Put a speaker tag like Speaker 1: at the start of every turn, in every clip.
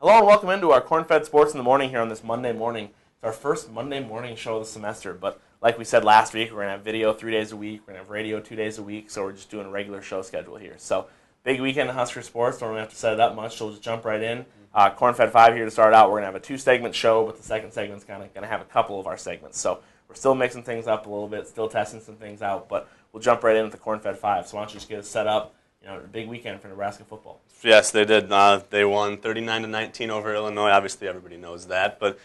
Speaker 1: Hello and welcome into our Corn-Fed Sports in the Morning here on this Monday morning. It's our first Monday morning show of the semester, but like we said last week, we're going to have video 3 days a week, we're going to have radio 2 days a week, so we're just doing a regular show schedule here. So, big weekend in Husker sports, don't really have to set it up much, so we'll just jump right in. Corn-Fed 5 here to start out. We're going to have a 2-segment show, but the second segment's kind of going to have a couple of our segments. So, we're still mixing things up a little bit, still testing some things out, but we'll jump right in with the Corn-Fed 5. So, why don't you just get us set up? A big weekend for Nebraska football.
Speaker 2: Yes, they did. They won 39-19 over Illinois. Obviously, everybody knows that. But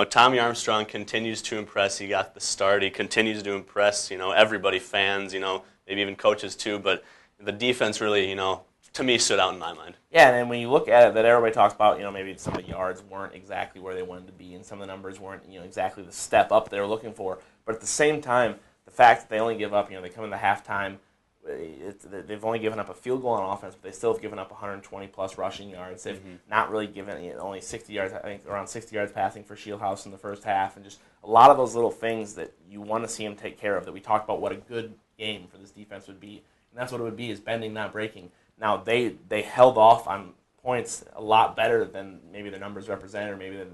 Speaker 2: Tommy Armstrong continues to impress. He got the start. He continues to impress. Everybody, fans. Maybe even coaches too. But the defense really, to me, stood out in my mind.
Speaker 1: Yeah, and when you look at it, that everybody talks about, maybe some of the yards weren't exactly where they wanted to be, and some of the numbers weren't, exactly the step up they were looking for. But at the same time, the fact that they only give up, they come into halftime. They've only given up a field goal on offense, but they still have given up 120-plus rushing yards. They've not really given only 60 yards, I think around 60 yards passing for Shieldhouse in the first half, and just a lot of those little things that you want to see them take care of, that we talked about what a good game for this defense would be. And that's what it would be, is bending, not breaking. Now, they held off on points a lot better than maybe the numbers represent, or maybe than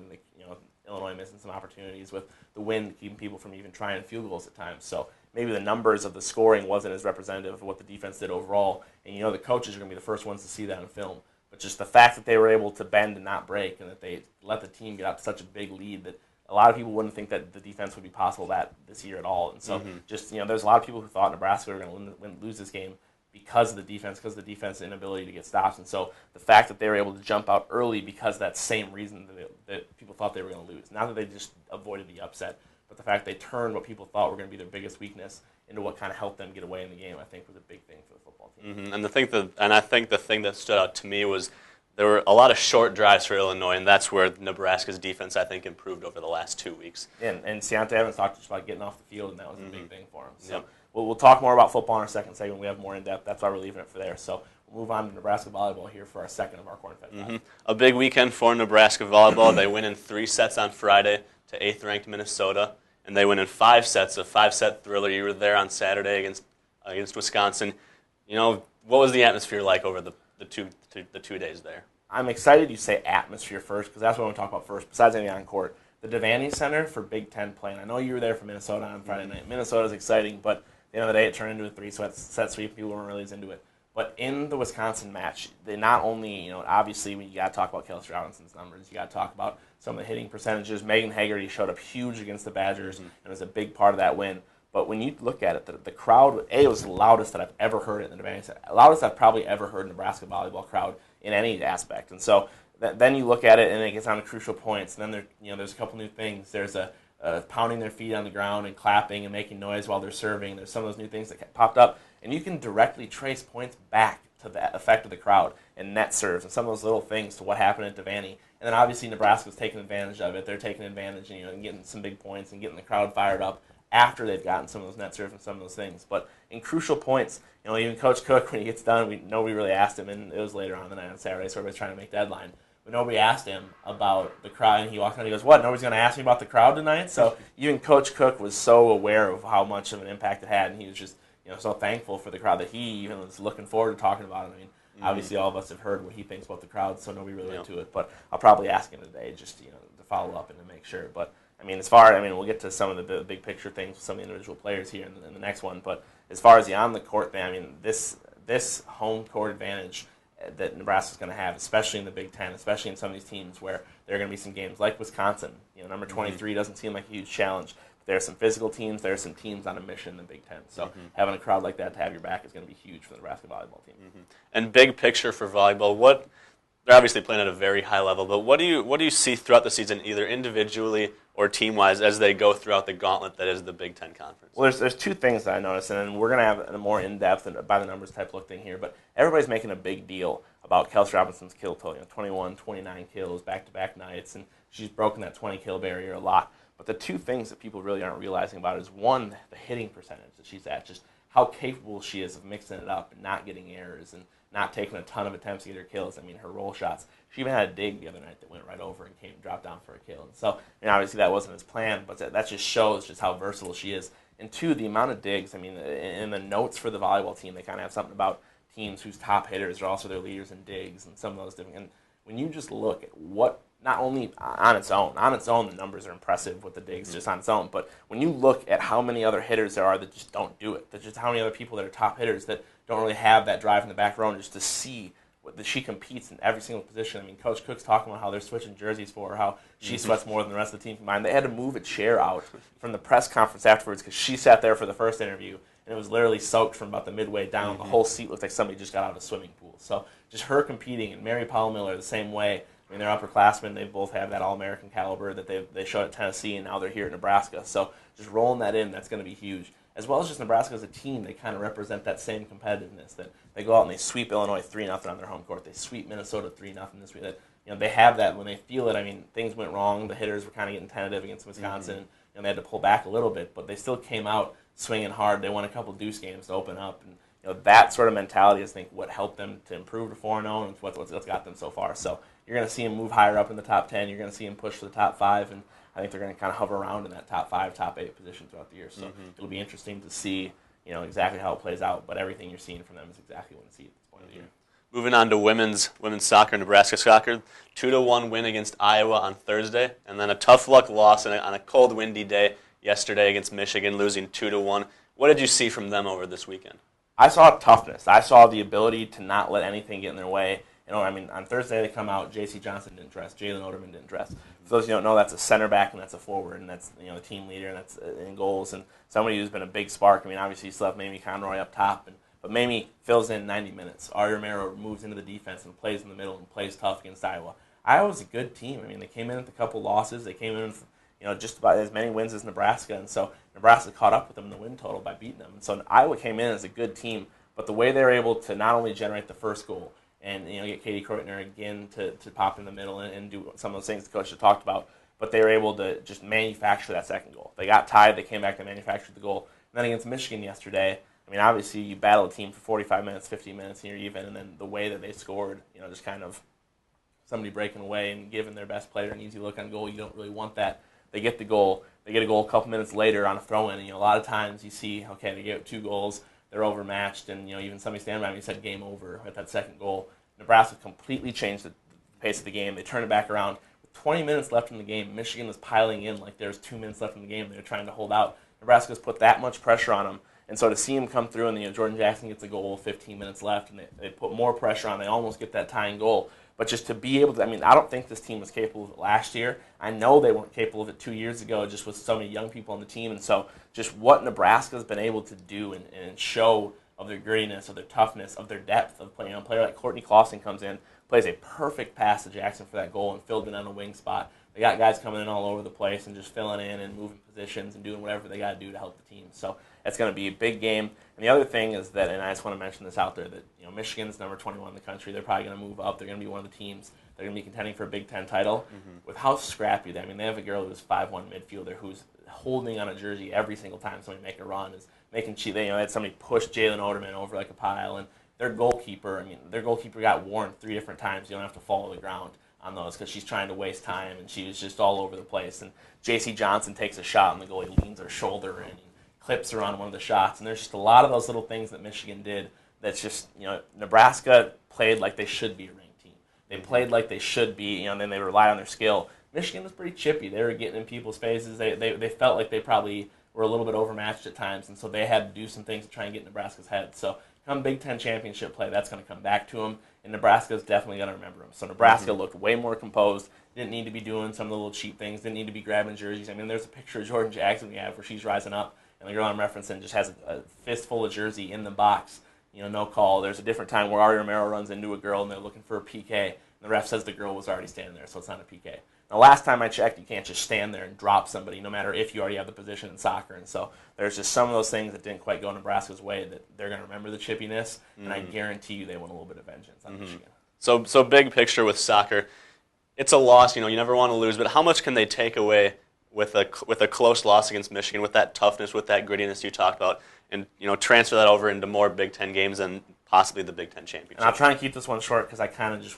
Speaker 1: Illinois missing some opportunities with the wind, keeping people from even trying field goals at times. So maybe the numbers of the scoring wasn't as representative of what the defense did overall. And the coaches are going to be the first ones to see that in film. But just the fact that they were able to bend and not break, and that they let the team get out to such a big lead, that a lot of people wouldn't think that the defense would be possible this year at all. And so there's a lot of people who thought Nebraska were going to lose this game because of the defense's inability to get stops. And so the fact that they were able to jump out early because of that same reason that people thought they were going to lose. Not that they just avoided the upset, but the fact they turned what people thought were going to be their biggest weakness into what kind of helped them get away in the game, I think was a big thing for the football team.
Speaker 2: And I think the thing that stood out to me was there were a lot of short drives for Illinois, and that's where Nebraska's defense, I think, improved over the last 2 weeks.
Speaker 1: And Ciante Evans talked just about getting off the field, and that was a big thing for him. So we'll talk more about football in our second segment. We have more in-depth. That's why we're leaving it for there. So we'll move on to Nebraska volleyball here for our second of our Corn-Fed.
Speaker 2: A big weekend for Nebraska volleyball. They win in 3 sets on Friday to 8th-ranked Minnesota. And they win in 5 sets, a 5-set thriller. You were there on Saturday against Wisconsin. What was the atmosphere like over the 2 days there?
Speaker 1: I'm excited you say atmosphere first, because that's what I want to talk about first, besides anything on court. The Devaney Center for Big Ten play. And I know you were there for Minnesota on Friday night. Minnesota's exciting, but at the end of the day, it turned into a 3-set sweep. People weren't really as into it. But in the Wisconsin match, they not only, obviously, you got to talk about Kelsey Robinson's numbers. You got to talk about some of the hitting percentages. Megan Haggerty showed up huge against the Badgers and was a big part of that win. But when you look at it, the crowd, it was the loudest that I've ever heard it in the Devaney Center. Loudest I've probably ever heard Nebraska volleyball crowd in any aspect. And so then you look at it, and it gets on to crucial points. And then there's a couple new things. There's a pounding their feet on the ground and clapping and making noise while they're serving. There's some of those new things that popped up. And you can directly trace points back to the effect of the crowd and net serves and some of those little things to what happened at Devaney. And then obviously Nebraska's taking advantage of it. They're taking advantage and getting some big points and getting the crowd fired up after they've gotten some of those net serves and some of those things. But in crucial points, even Coach Cook, when he gets done, nobody really asked him, and it was later on the night on Saturday, so everybody's trying to make deadline. But nobody asked him about the crowd, and he walked out and he goes, "What, nobody's going to ask me about the crowd tonight?" So even Coach Cook was so aware of how much of an impact it had, and he was just so thankful for the crowd that he even was looking forward to talking about it. I mean, obviously all of us have heard what he thinks about the crowd, so nobody really went to it. But I'll probably ask him today just to follow up and to make sure. But we'll get to some of the big picture things with some of the individual players here in the next one. But as far as the on the court thing, this home court advantage that Nebraska's going to have, especially in the Big Ten, especially in some of these teams where there are going to be some games like Wisconsin. Number 23 doesn't seem like a huge challenge. There are some physical teams. There are some teams on a mission in the Big Ten. So having a crowd like that to have your back is going to be huge for the Nebraska volleyball team.
Speaker 2: And big picture for volleyball, they're obviously playing at a very high level, but what do you see throughout the season, either individually or team-wise, as they go throughout the gauntlet that is the Big Ten Conference?
Speaker 1: Well, there's 2 things that I noticed, and we're going to have a more in-depth and by-the-numbers type look thing here, but everybody's making a big deal about Kelsey Robinson's kill total, 21, 29 kills, back-to-back nights, and she's broken that 20-kill barrier a lot. But the 2 things that people really aren't realizing about is, one, the hitting percentage that she's at, just how capable she is of mixing it up and not getting errors and not taking a ton of attempts to get her kills. I mean, her roll shots. She even had a dig the other night that went right over and dropped down for a kill. And so, obviously that wasn't his plan, but that just shows just how versatile she is. And 2, the amount of digs. I mean, in the notes for the volleyball team, they kind of have something about teams whose top hitters are also their leaders in digs and some of those different. And when you just look at what, not only on its own, the numbers are impressive with the digs just on its own, but when you look at how many other hitters there are that just don't do it, that just how many other people that are top hitters that don't really have that drive in the back row, and just to see that she competes in every single position. I mean, Coach Cook's talking about how they're switching jerseys for her, how she sweats more than the rest of the team combined. They had to move a chair out from the press conference afterwards because she sat there for the first interview, and it was literally soaked from about the midway down. The whole seat looked like somebody just got out of a swimming pool. So just her competing, and Mary Powell Miller the same way. I mean, they're upperclassmen. They both have that All-American caliber that they showed at Tennessee, and now they're here at Nebraska. So just rolling that in, that's going to be huge. As well as just Nebraska as a team, they kind of represent that same competitiveness that they go out and they sweep Illinois 3-0 on their home court. They sweep Minnesota 3-0 this week. That, they have that when they feel it. I mean, things went wrong. The hitters were kind of getting tentative against Wisconsin, and they had to pull back a little bit, but they still came out swinging hard. They won a couple deuce games to open up, and that sort of mentality is, I think, what helped them to improve to 4-0 and what's got them so far. So you're going to see them move higher up in the top 10. You're going to see them push for the top 5, and I think they're going to kind of hover around in that top 5, top 8 position throughout the year. So it'll be interesting to see, exactly how it plays out. But everything you're seeing from them is exactly what you see at this point of the year.
Speaker 2: Moving on to women's soccer, Nebraska soccer, 2-1 win against Iowa on Thursday, and then a tough luck loss on a cold, windy day yesterday against Michigan, losing 2-1. What did you see from them over this weekend?
Speaker 1: I saw toughness. I saw the ability to not let anything get in their way. On Thursday they come out, J.C. Johnson didn't dress, Jalen Oderman didn't dress. For those who don't know, that's a center back and that's a forward, and that's the team leader, and that's in goals, and somebody who's been a big spark. I mean, obviously you still have Mamie Conroy up top, but Mamie fills in 90 minutes. Ari Romero moves into the defense and plays in the middle and plays tough against Iowa. Iowa's a good team. I mean, they came in with a couple losses. They came in with just about as many wins as Nebraska, and so Nebraska caught up with them in the win total by beating them. And so Iowa came in as a good team, but the way they were able to not only generate the first goal and get Katie Kreutner again to pop in the middle and do some of those things the coach had talked about, but they were able to just manufacture that second goal. They got tied, they came back, they manufactured the goal. And then against Michigan yesterday, I mean, obviously you battle a team for 45 minutes, 50 minutes, and you're even, and then the way that they scored, just kind of somebody breaking away and giving their best player an easy look on goal, you don't really want that. They get the goal. They get a goal a couple minutes later on a throw-in, and a lot of times you see, okay, they gave 2 goals, they're overmatched, and even somebody standing by me said game over at that second goal. Nebraska completely changed the pace of the game. They turned it back around. With 20 minutes left in the game, Michigan was piling in like there's 2 minutes left in the game. They were trying to hold out. Nebraska's put that much pressure on them, and so to see him come through, and Jordan Jackson gets a goal, 15 minutes left, and they put more pressure on. They almost get that tying goal. But just to be able to, I don't think this team was capable of it last year. I know they weren't capable of it 2 years ago, just with so many young people on the team. And so just what Nebraska's been able to do and show of their grittiness, of their toughness, of their depth of playing. A player like Courtney Clausen comes in, plays a perfect pass to Jackson for that goal and filled in on the wing spot. They got guys coming in all over the place and just filling in and moving positions and doing whatever they got to do to help the team. So it's going to be a big game. And the other thing is that, and I just want to mention this out there, that Michigan's number 21 in the country. They're probably going to move up. They're going to be one of the teams. They're going to be contending for a Big Ten title. With how scrappy they, they have a girl who's 5'1" midfielder who's holding on a jersey every single time somebody make a run, is making they had somebody push Jalen Oderman over like a pile, and their goalkeeper got warned 3 different times. You don't have to follow the ground on those because she's trying to waste time, and she was just all over the place. And J.C. Johnson takes a shot, and the goalie leans her shoulder in and clips her on one of the shots. And there's just a lot of those little things that Michigan did that's just, Nebraska played like they should be a ranked team. They played like they should be, and then they rely on their skill. Michigan was pretty chippy. They were getting in people's faces. They felt like they probably were a little bit overmatched at times, and so they had to do some things to try and get in Nebraska's head. So come Big Ten championship play, that's going to come back to them, and Nebraska's definitely going to remember them. So Nebraska looked way more composed, didn't need to be doing some of the little cheap things, didn't need to be grabbing jerseys. There's a picture of Jordan Jackson we have where she's rising up, and the girl I'm referencing just has a fistful of jersey in the box. No call. There's a different time where Ari Romero runs into a girl, and they're looking for a PK, and the ref says the girl was already standing there, so it's not a PK. Now, last time I checked, you can't just stand there and drop somebody, no matter if you already have the position in soccer. And so there's just some of those things that didn't quite go Nebraska's way that they're going to remember the chippiness, and I guarantee you they want a little bit of vengeance on Michigan.
Speaker 2: So big picture with soccer, it's a loss. You never want to lose, but how much can they take away with a close loss against Michigan, with that toughness, with that grittiness you talked about, and transfer that over into more Big Ten games and possibly the Big Ten championship?
Speaker 1: And I'll try and keep this one short because I kind of just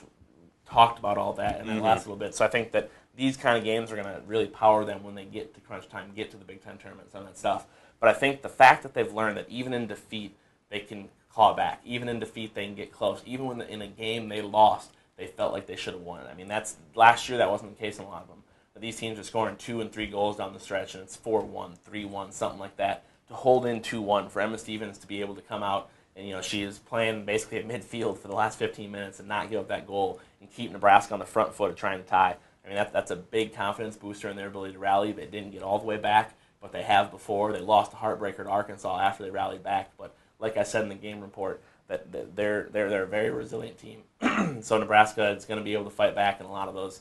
Speaker 1: talked about all that and then last a little bit. So I think that these kind of games are going to really power them when they get to crunch time, get to the Big Ten tournaments and that stuff. But I think the fact that they've learned that even in defeat, they can claw back. Even in defeat, they can get close. Even when in a game they lost, they felt like they should have won it. I mean, that's last year that wasn't the case in a lot of them. But these teams are scoring 2 and 3 goals down the stretch, and it's 4-1, 3-1, something like that. To hold in 2-1 for Emma Stevens to be able to come out and she is playing basically at midfield for the last 15 minutes and not give up that goal and keep Nebraska on the front foot of trying to tie. I mean, that's a big confidence booster in their ability to rally. They didn't get all the way back, but they have before. They lost a heartbreaker to Arkansas after they rallied back. But like I said in the game report, that they're a very resilient team. So Nebraska is going to be able to fight back in a lot of those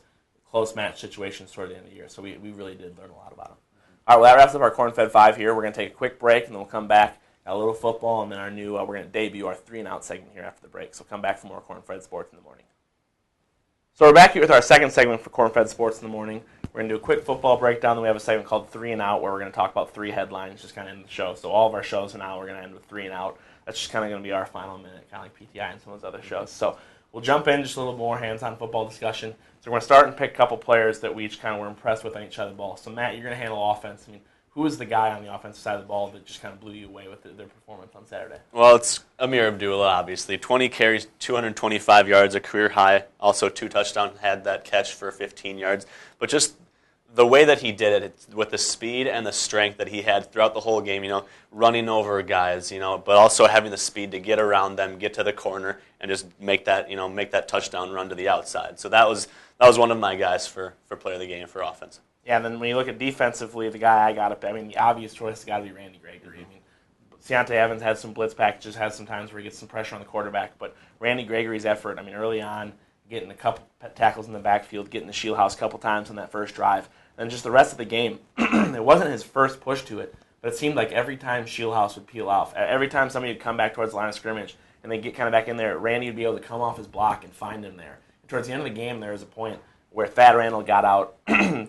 Speaker 1: close match situations toward the end of the year. So we really did learn a lot about them. All right, well, that wraps up our Corn-Fed 5 here. We're going to take a quick break, and then we'll come back, got a little football, and then our new we're going to debut our 3-and-out segment here after the break. So come back for more Corn-Fed Sports in the morning. So we're back here with our second segment for Corn-Fed Sports in the morning. We're going to do a quick football breakdown, then we have a segment called 3-and-out where we're going to talk about 3 headlines just kind of end the show. So all of our shows now we're going to end with 3-and-out. That's just kind of going to be our final minute, kind of like PTI and some of those other shows. So we'll jump in just a little more hands-on football discussion. So we're going to start and pick a couple players that we each kind of were impressed with on each side of the ball. So Matt, you're going to handle offense. I mean, who is the guy on the offensive side of the ball that just kind of blew you away with their performance on Saturday?
Speaker 2: Well, it's Amir Abdullah, obviously. 20 carries, 225 yards, a career high. Also 2 touchdowns, had that catch for 15 yards. But just the way that he did it, with the speed and the strength that he had throughout the whole game, running over guys, but also having the speed to get around them, get to the corner, and just make that touchdown run to the outside. So that was one of my guys for player of the game for offense.
Speaker 1: Yeah, and then when you look at defensively, the guy I got up, the obvious choice has got to be Randy Gregory. I mean, Ciante Evans has some blitz packages, has some times where he gets some pressure on the quarterback, but Randy Gregory's effort, early on, getting a couple tackles in the backfield, getting the shield house a couple times on that first drive, and just the rest of the game, it wasn't his first push to it, but it seemed like every time Shieldhouse would peel off, every time somebody would come back towards the line of scrimmage and they get kind of back in there, Randy would be able to come off his block and find him there. And towards the end of the game, there was a point where Thad Randall got out,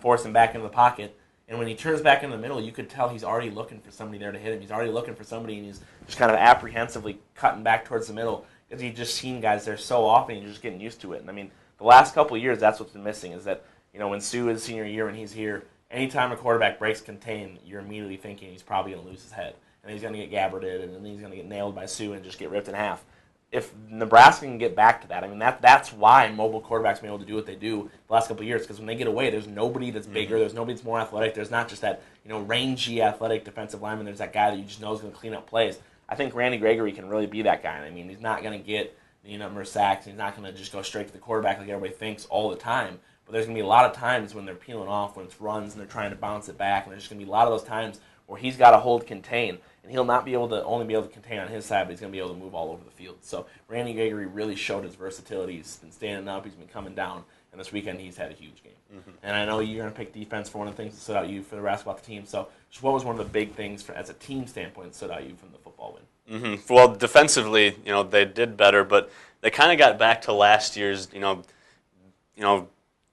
Speaker 1: forced him back into the pocket, and when he turns back in the middle, you could tell he's already looking for somebody there to hit him. He's already looking for somebody, and he's just kind of apprehensively cutting back towards the middle because he's just seen guys there so often, and you're just getting used to it. And the last couple of years, that's what's been missing is that, when Sue is senior year and he's here, anytime a quarterback breaks contain, you're immediately thinking he's probably going to lose his head. And he's going to get gabbarded, and then he's going to get nailed by Sue and just get ripped in half. If Nebraska can get back to that, that's why mobile quarterbacks have been able to do what they do the last couple of years, because when they get away, there's nobody that's bigger, there's nobody that's more athletic, there's not just that rangy athletic defensive lineman, there's that guy that you just know is going to clean up plays. I think Randy Gregory can really be that guy. He's not going to get number of sacks, he's not going to just go straight to the quarterback like everybody thinks all the time, but there's going to be a lot of times when they're peeling off, when it's runs and they're trying to bounce it back, and there's just going to be a lot of those times where he's got to hold contain, and he'll not be able to only be able to contain on his side, but he's going to be able to move all over the field. So Randy Gregory really showed his versatility. He's been standing up, he's been coming down, and this weekend he's had a huge game. Mm-hmm. And I know you're going to pick defense for one of the things that stood out you for the rest about the team. So just what was one of the big things as a team standpoint that stood out you from the football win?
Speaker 2: Mm-hmm. Well, defensively, they did better, but they kind of got back to last year's,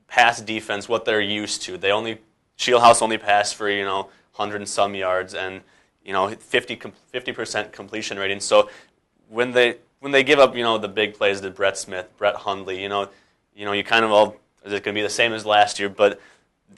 Speaker 2: pass defense, what they're used to. Shieldhouse only passed for 100 and some yards and 50% completion rating. So when they give up the big plays to Brett Smith, Brett Hundley, you kind of all, is it going to be the same as last year? But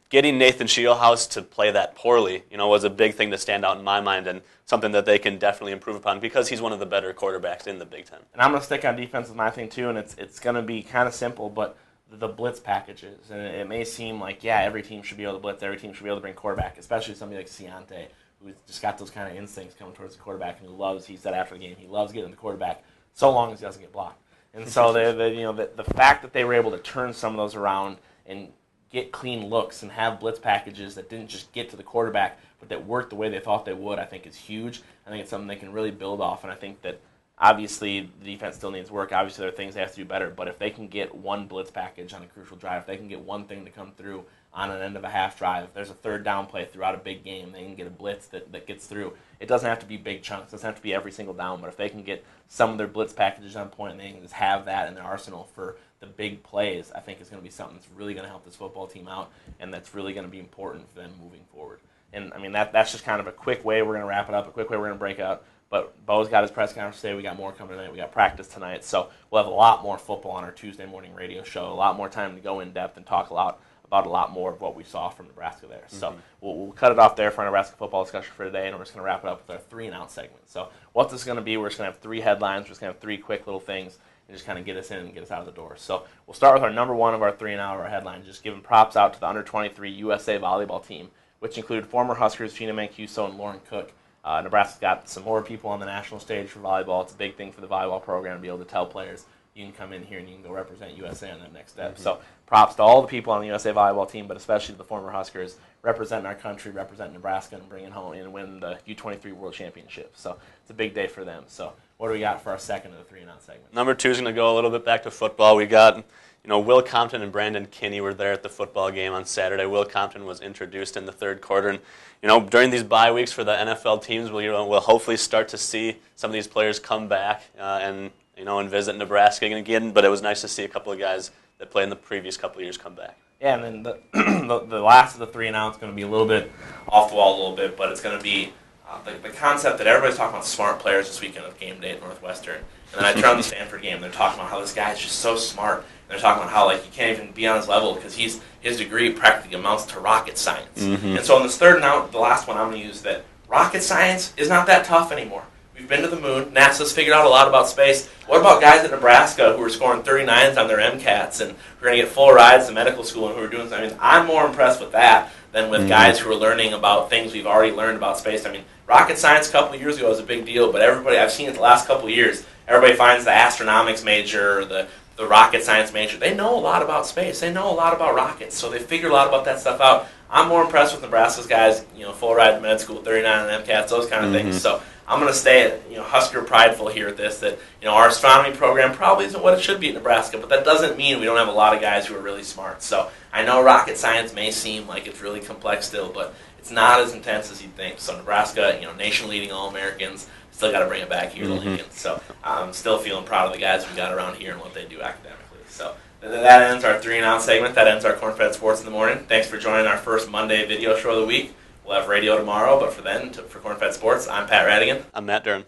Speaker 2: getting Nathan Shieldhouse to play that poorly, was a big thing to stand out in my mind and something that they can definitely improve upon because he's one of the better quarterbacks in the Big Ten.
Speaker 1: And I'm going to stick on defense with my thing too, and it's going to be kind of simple, but the blitz packages. And it may seem like, every team should be able to blitz, every team should be able to bring quarterback, especially somebody like Ciante, who's just got those kind of instincts coming towards the quarterback, and he said after the game, he loves getting the quarterback so long as he doesn't get blocked. And so the fact that they were able to turn some of those around and get clean looks and have blitz packages that didn't just get to the quarterback, but that worked the way they thought they would, I think is huge. I think it's something they can really build off, and I think that obviously the defense still needs work. Obviously there are things they have to do better, but if they can get one blitz package on a crucial drive, if they can get one thing to come through on an end of a half drive, if there's a third down play throughout a big game, they can get a blitz that gets through. It doesn't have to be big chunks. It doesn't have to be every single down, but if they can get some of their blitz packages on point and they can just have that in their arsenal for the big plays, I think it's going to be something that's really going to help this football team out, and that's really going to be important for them moving forward. And, that's just kind of a quick way we're going to wrap it up, a quick way we're going to break out. But Bo's got his press conference today. We got more coming tonight. We got practice tonight. So we'll have a lot more football on our Tuesday morning radio show, a lot more time to go in depth and talk about a lot more of what we saw from Nebraska there. Mm-hmm. So we'll cut it off there for our Nebraska football discussion for today, and we're just going to wrap it up with our 3-and-out segment. So what this is going to be, we're just going to have 3 headlines. We're just going to have 3 quick little things, and just kind of get us in and get us out of the door. So we'll start with our number one of our 3 and hour headlines, just giving props out to the under-23 USA volleyball team, which included former Huskers Gina Mancuso and Lauren Cook. Nebraska's got some more people on the national stage for volleyball. It's a big thing for the volleyball program to be able to tell players, you can come in here and you can go represent USA on that next step. So props to all the people on the USA volleyball team, but especially to the former Huskers representing our country, representing Nebraska, and bringing home and winning the U23 World Championship. So it's a big day for them. So what do we got for our second of the 3 and out segment?
Speaker 2: Number 2 is going to go a little bit back to football. We got, Will Compton and Brandon Kinney were there at the football game on Saturday. Will Compton was introduced in the third quarter, and during these bye weeks for the NFL teams, we'll hopefully start to see some of these players come back and visit Nebraska again. But it was nice to see a couple of guys that played in the previous couple of years come back.
Speaker 1: Yeah, and then the last of the 3 and out is going to be a little bit off the wall a little bit, but it's going to be the concept that everybody's talking about smart players this weekend of game day at Northwestern. And then I turn on the Stanford game, and they're talking about how this guy's just so smart. And they're talking about how you can't even be on his level because his degree practically amounts to rocket science. And so in this third and out, the last one I'm going to use, that rocket science is not that tough anymore. We've been to the moon. NASA's figured out a lot about space. What about guys at Nebraska who are scoring 39s on their MCATs and who are going to get full rides to medical school and who are doing something? I'm more impressed with that than with guys who are learning about things we've already learned about space. Rocket science a couple of years ago was a big deal, but I've seen it the last couple of years. Everybody finds the astronomics major or the rocket science major. They know a lot about space. They know a lot about rockets, so they figure a lot about that stuff out. I'm more impressed with Nebraska's guys, full ride to med school, 39 on MCATs, those kind of things. So I'm going to stay, Husker prideful here at this, that, our astronomy program probably isn't what it should be at Nebraska, but that doesn't mean we don't have a lot of guys who are really smart. So I know rocket science may seem like it's really complex still, but it's not as intense as you'd think. So Nebraska, nation-leading All-Americans, still got to bring it back here to Lincoln. So I'm still feeling proud of the guys we got around here and what they do academically. So that ends our 3 and out segment. That ends our Corn-Fed Sports in the Morning. Thanks for joining our first Monday video show of the week. We'll have radio tomorrow, but for Corn-Fed Sports, I'm Pat Radigan.
Speaker 2: I'm Matt Dern.